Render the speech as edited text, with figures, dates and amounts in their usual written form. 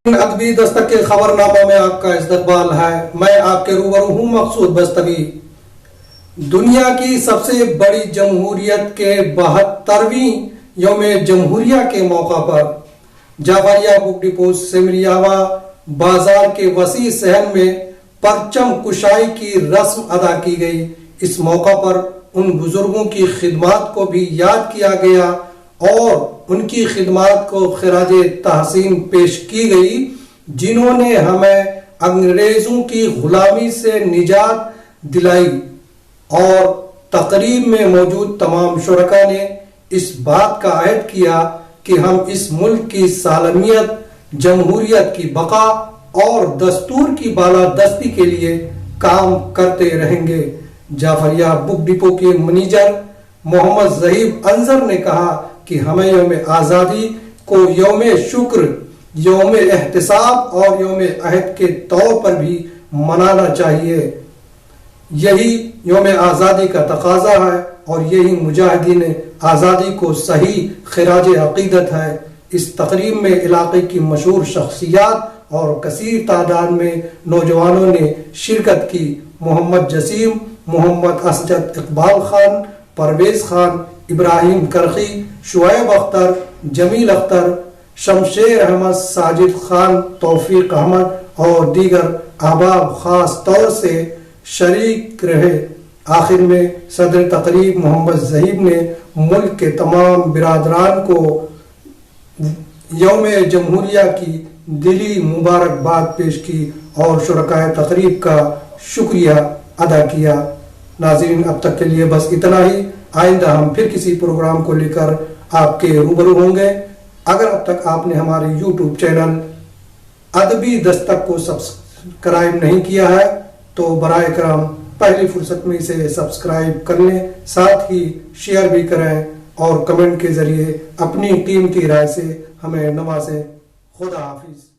ادبی دستک کے خبرنامہ میں آپ کا استقبال ہے۔ میں آپ کے روبرو ہوں مقصود بستوی۔ دنیا کی سب سے بڑی جمہوریت کے 72ویں یوم جمہوریہ کے موقع پر جافریہ بک ڈپو سمریاوا بازار کے وسیع صحن میں پرچم کشائی کی رسم ادا کی گئی۔ اس موقع پر ان بزرگوں کی خدمات کو بھی یاد کیا گیا اور ان کی خدمات کو خراج تحسین پیش کی گئی، جنہوں نے ہمیں انگریزوں کی غلامی سے نجات دلائی۔ اور تقریب میں موجود تمام شرکاء نے اس بات کا عہد کیا کہ ہم اس ملک کی سالمیت، جمہوریت کی بقا اور دستور کی بالادستی کے لیے کام کرتے رہیں گے۔ جافریہ بک ڈپو کے منیجر محمد ظہیب انظر نے کہا کہ ہمیں یوم آزادی کو یوم شکر، یوم احتساب اور یوم عہد کے طور پر بھی منانا چاہیے۔ یہی یوم آزادی کا تقاضا ہے اور یہی مجاہدین آزادی کو صحیح خراج عقیدت ہے۔ اس تقریب میں علاقے کی مشہور شخصیات اور کثیر تعداد میں نوجوانوں نے شرکت کی۔ محمد جسیم، محمد اسجد اقبال خان، پرویز خان، ابراہیم کرخی، شعیب اختر، جمیل اختر، شمشیر احمد، ساجد خان، توفیق احمد اور دیگر احباب خاص طور سے شریک رہے۔ آخر میں صدر تقریب محمد ظہیب نے ملک کے تمام برادران کو یوم جمہوریہ کی دلی مبارکباد پیش کی اور شرکائے تقریب کا شکریہ ادا کیا۔ ناظرین، اب تک کے لیے بس اتنا ہی۔ آئندہ ہم پھر کسی پروگرام کو لے کر آپ کے روبرو ہوں گے۔ اگر اب تک آپ نے ہمارے یوٹیوب چینل ادبی دستک کو سبسکرائب نہیں کیا ہے تو برائے کرم پہلی فرصت میں اسے سبسکرائب کر لیں، ساتھ ہی شیئر بھی کریں اور کمنٹ کے ذریعے اپنی قیمتی رائے سے ہمیں نوازیں۔ خدا حافظ۔